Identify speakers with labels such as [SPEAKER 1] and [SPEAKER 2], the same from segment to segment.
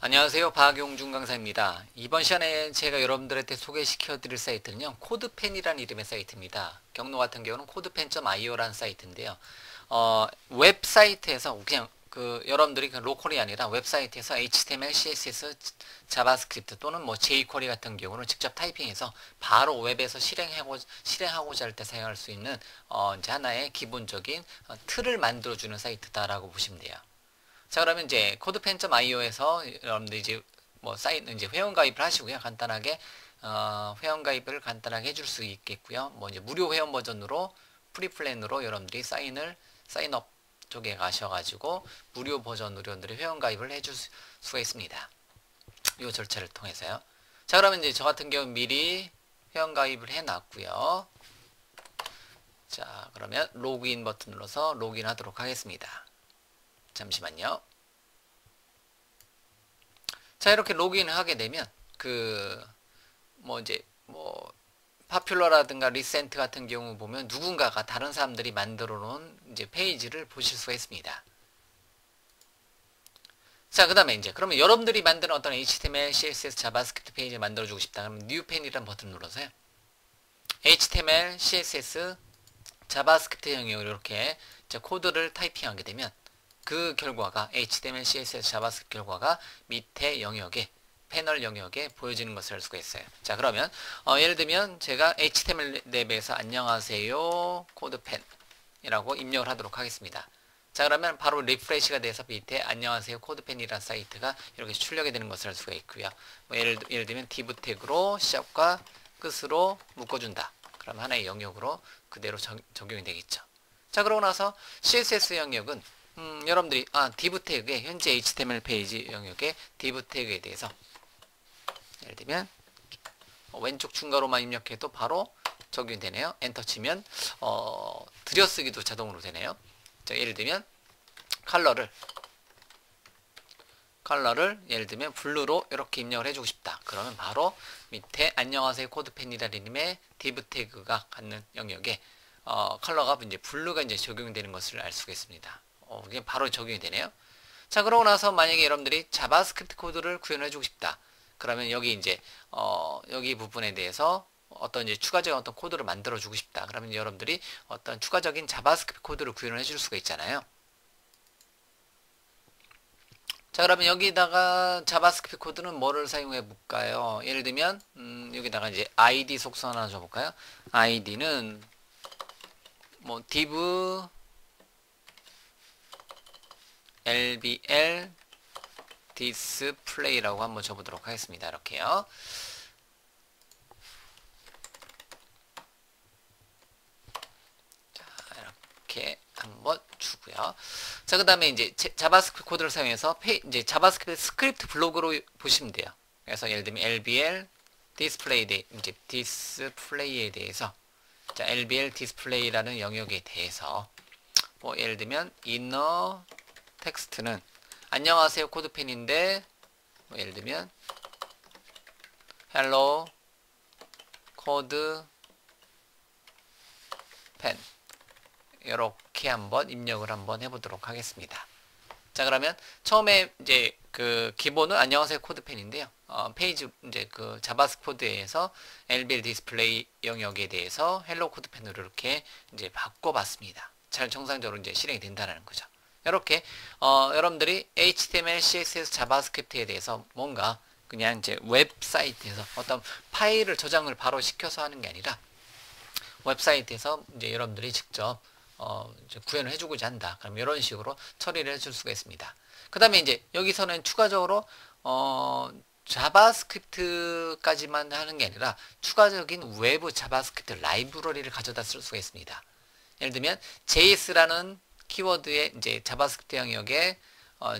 [SPEAKER 1] 안녕하세요. 박용준 강사입니다. 이번 시간에 제가 여러분들한테 소개시켜 드릴 사이트는요, 코드펜이라는 이름의 사이트입니다. 경로 같은 경우는 codepen.io라는 사이트인데요. 웹사이트에서 그냥 여러분들이 로컬이 아니라 웹사이트에서 HTML, CSS, 자바스크립트 또는 뭐 jQuery 같은 경우는 직접 타이핑해서 바로 웹에서 실행하고자 할 때 사용할 수 있는 이제 하나의 기본적인 틀을 만들어주는 사이트다라고 보시면 돼요. 자, 그러면 이제 codepen.io에서 여러분들 이제 뭐 사이트 이제 회원 가입을 하시고요. 간단하게 회원 가입을 간단하게 해줄 수 있겠고요. 뭐 이제 무료 회원 버전으로 프리 플랜으로 여러분들이 사인업 쪽에 가셔가지고 무료 버전으로 여러분들이 회원 가입을 해줄 수가 있습니다. 이 절차를 통해서요. 자, 그러면 이제 저 같은 경우 미리 회원 가입을 해놨고요. 자, 그러면 로그인 버튼 눌러서 로그인 하도록 하겠습니다. 잠시만요. 자, 이렇게 로그인을 하게 되면 파퓰러라든가 리센트 같은 경우 보면 누군가가 다른 사람들이 만들어 놓은 이제 페이지를 보실 수가 있습니다. 자, 그 다음에 이제 그러면 여러분들이 만드는 어떤 HTML, CSS, 자바스크립트 페이지를 만들어 주고 싶다. 그러면 뉴 펜이라는 버튼을 눌러서요. HTML, CSS, 자바스크립트 영역으로 이렇게 코드를 타이핑하게 되면 그 결과가 HTML, CSS, 자바스크립트 결과가 밑에 영역에 패널 영역에 보여지는 것을 알 수가 있어요. 자, 그러면 예를 들면 제가 HTML 랩에서 안녕하세요 코드펜이라고 입력을 하도록 하겠습니다. 자, 그러면 바로 리프레시가 돼서 밑에 안녕하세요 코드펜이라는 사이트가 이렇게 출력이 되는 것을 알 수가 있고요. 뭐 예를 들면 div 태그로 시작과 끝으로 묶어준다. 그럼 하나의 영역으로 그대로 적용이 되겠죠. 자, 그러고 나서 CSS 영역은 여러분들이 div 태그에 현재 HTML 페이지 영역의 div 태그에 대해서 예를 들면 왼쪽 중괄호만 입력해도 바로 적용이 되네요. 엔터 치면 들여쓰기도 자동으로 되네요. 자, 예를 들면 컬러를 예를 들면 블루로 이렇게 입력을 해주고 싶다. 그러면 바로 밑에 안녕하세요 코드펜이라는 이름의 div 태그가 갖는 영역에 컬러가 이제 블루가 이제 적용되는 것을 알 수가 있습니다. 이게 바로 적용이 되네요. 자, 그러고 나서 만약에 여러분들이 자바스크립트 코드를 구현해 주고 싶다. 그러면 여기 이제 여기 부분에 대해서 어떤 이제 추가적인 어떤 코드를 만들어 주고 싶다. 그러면 여러분들이 어떤 추가적인 자바스크립트 코드를 구현해 줄 수가 있잖아요. 자, 그러면 여기다가 자바스크립트 코드는 뭐를 사용해 볼까요? 예를 들면 여기다가 이제 id 속성 하나 줘 볼까요? id는 뭐 div lbl display라고 한번 줘보도록 하겠습니다. 이렇게요. 자, 이렇게 한번 주고요. 자, 그 다음에 이제 자바스크립트 코드를 사용해서 이제 자바스크립트 스크립트 블록으로 보시면 돼요. 그래서 예를 들면 lbl 디스플레이에 대해서 자, lbl 디스플레이라는 영역에 대해서 뭐 예를 들면 inner 텍스트는 안녕하세요 코드펜인데 뭐 예를 들면 hello 코드펜 이렇게 한번 입력을 한번 해보도록 하겠습니다. 자, 그러면 처음에 이제 기본은 안녕하세요 코드펜인데요. 페이지 이제 자바스크립트 코드에서 lbl 디스플레이 영역에 대해서 헬로 코드펜으로 이렇게 이제 바꿔봤습니다. 잘 정상적으로 이제 실행이 된다는 거죠. 이렇게 여러분들이 HTML, CSS, 자바스크립트에 대해서 뭔가 그냥 이제 웹사이트에서 어떤 파일을 저장을 바로 시켜서 하는 게 아니라 웹사이트에서 이제 여러분들이 직접 이제 구현을 해주고자 한다. 그럼 이런 식으로 처리를 해줄 수가 있습니다. 그 다음에 이제 여기서는 추가적으로 자바스크립트까지만 하는 게 아니라 추가적인 외부 자바스크립트 라이브러리를 가져다 쓸 수가 있습니다. 예를 들면 JS라는 키워드에 이제 자바스크립트 영역에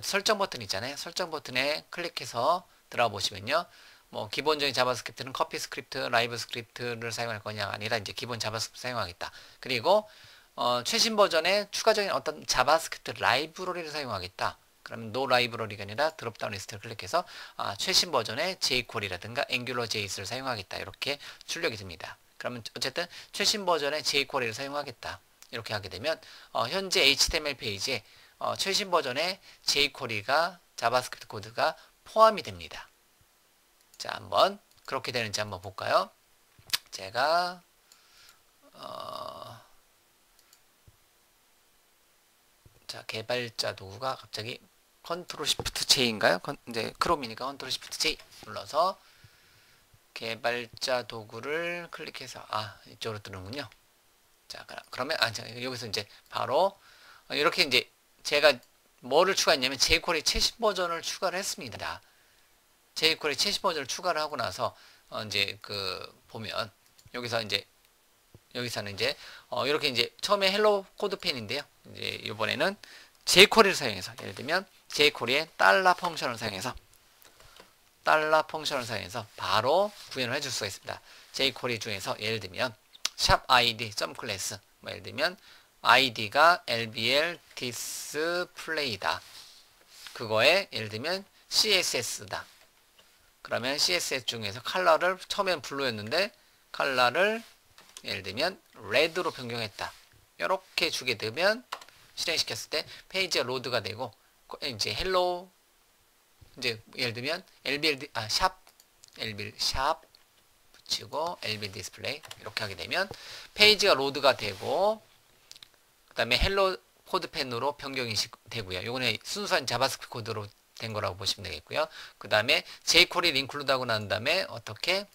[SPEAKER 1] 설정 버튼 있잖아요. 설정 버튼에 클릭해서 들어가 보시면요. 뭐 기본적인 자바스크립트는 커피 스크립트, 라이브 스크립트를 사용할 거냐 아니라 이제 기본 자바스크립트 사용하겠다. 그리고 최신 버전에 추가적인 어떤 자바스크립트 라이브러리를 사용하겠다. 그러면 no 라이브러리가 아니라 드롭다운 리스트를 클릭해서 최신 버전의 jQuery라든가 AngularJS를 사용하겠다. 이렇게 출력이 됩니다. 그러면 어쨌든 최신 버전의 jQuery를 사용하겠다. 이렇게 하게 되면 현재 HTML 페이지에 최신 버전의 jQuery가 자바스크립트 코드가 포함이 됩니다. 자, 한번 그렇게 되는지 한번 볼까요? 제가 자, 개발자 도구가 갑자기 컨트롤 시프트 J인가요? 이제 크롬이니까 컨트롤 시프트 J 눌러서 개발자 도구를 클릭해서 이쪽으로 뜨는군요. 자, 그러면 여기서 이제 바로 이렇게 이제 제가 뭐를 추가했냐면 jQuery 최신 버전을 추가를 했습니다. jQuery 최신 버전을 추가를 하고 나서 이제 보면 여기서는 이제 이렇게 이제 처음에 헬로 코드펜인데요. 이제 이번에는 jQuery를 사용해서 예를 들면 jQuery의 달러 펑션을 사용해서 바로 구현을 해줄 수가 있습니다. jQuery 중에서 예를 들면 샵 id class 예를 들면 id가 lbl display다. 그거에 예를 들면 css다. 그러면 css 중에서 컬러를 처음에는 블루였는데 컬러를 예를 들면 레드로 변경했다. 이렇게 주게 되면 실행시켰을 때 페이지가 로드가 되고 이제 헬로 이제 예를 들면 샵 붙이고 lbl 디스플레이 이렇게 하게 되면 페이지가 로드가 되고 그 다음에 헬로 코드펜으로 변경이 되고요. 요거는 순수한 자바스크립트 코드로 된 거라고 보시면 되겠고요. 그 다음에 jQuery 인클루드 하고 난 다음에 어떻게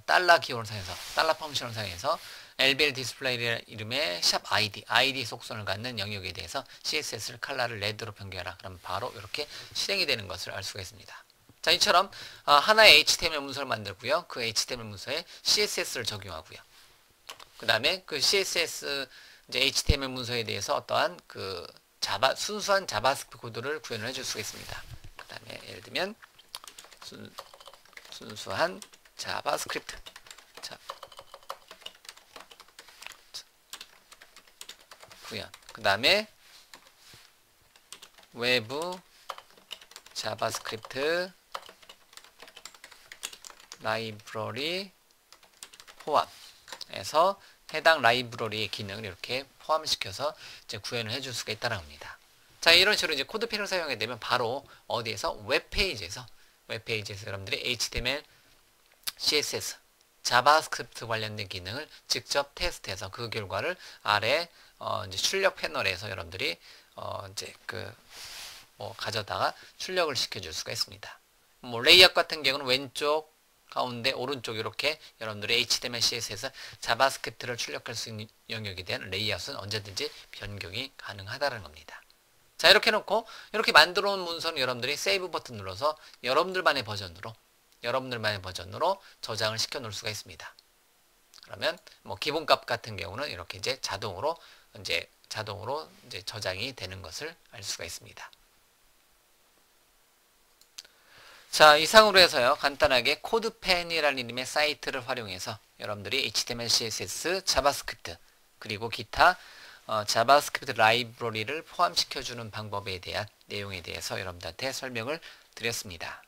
[SPEAKER 1] 달러 기호를 사용해서 달러 펑션을 사용해서 lbl 디스플레이 이름의 샵 id 속성을 갖는 영역에 대해서 css를 컬러를 레드로 변경해라. 그럼 바로 이렇게 실행이 되는 것을 알 수가 있습니다. 자, 이처럼 하나의 HTML 문서를 만들고요. 그 HTML 문서에 CSS를 적용하고요. 그 다음에 그 CSS 이제 HTML 문서에 대해서 어떠한 순수한 자바스크립트 코드를 구현을 해줄 수가 있습니다. 그 다음에 예를 들면 순수한 자바스크립트 구현. 그 다음에 외부 자바스크립트 라이브러리 포함해서 해당 라이브러리의 기능을 이렇게 포함시켜서 이제 구현을 해줄 수가 있다는 겁니다. 자, 이런 식으로 이제 코드펜을 사용하게 되면 바로 어디에서 웹페이지에서 여러분들이 HTML, CSS, 자바스크립트 관련된 기능을 직접 테스트해서 그 결과를 아래 이제 출력 패널에서 여러분들이 이제 가져다가 출력을 시켜줄 수가 있습니다. 레이아웃 같은 경우는 왼쪽, 가운데, 오른쪽 이렇게 여러분들이 HTML, CSS, 자바스크립트를 출력할 수 있는 영역에 대한 레이아웃은 언제든지 변경이 가능하다는 겁니다. 자, 이렇게 해놓고 이렇게 만들어 놓은 문서는 여러분들이 세이브 버튼 눌러서 여러분들만의 버전으로 저장을 시켜 놓을 수가 있습니다. 그러면 기본값 같은 경우는 이렇게 이제 자동으로 저장이 되는 것을 알 수가 있습니다. 자, 이상으로 해서요, 간단하게 코드펜이라는 이름의 사이트를 활용해서 여러분들이 HTML, CSS, 자바스크립트 그리고 기타 자바스크립트 라이브러리를 포함시켜주는 방법에 대한 내용에 대해서 여러분들한테 설명을 드렸습니다.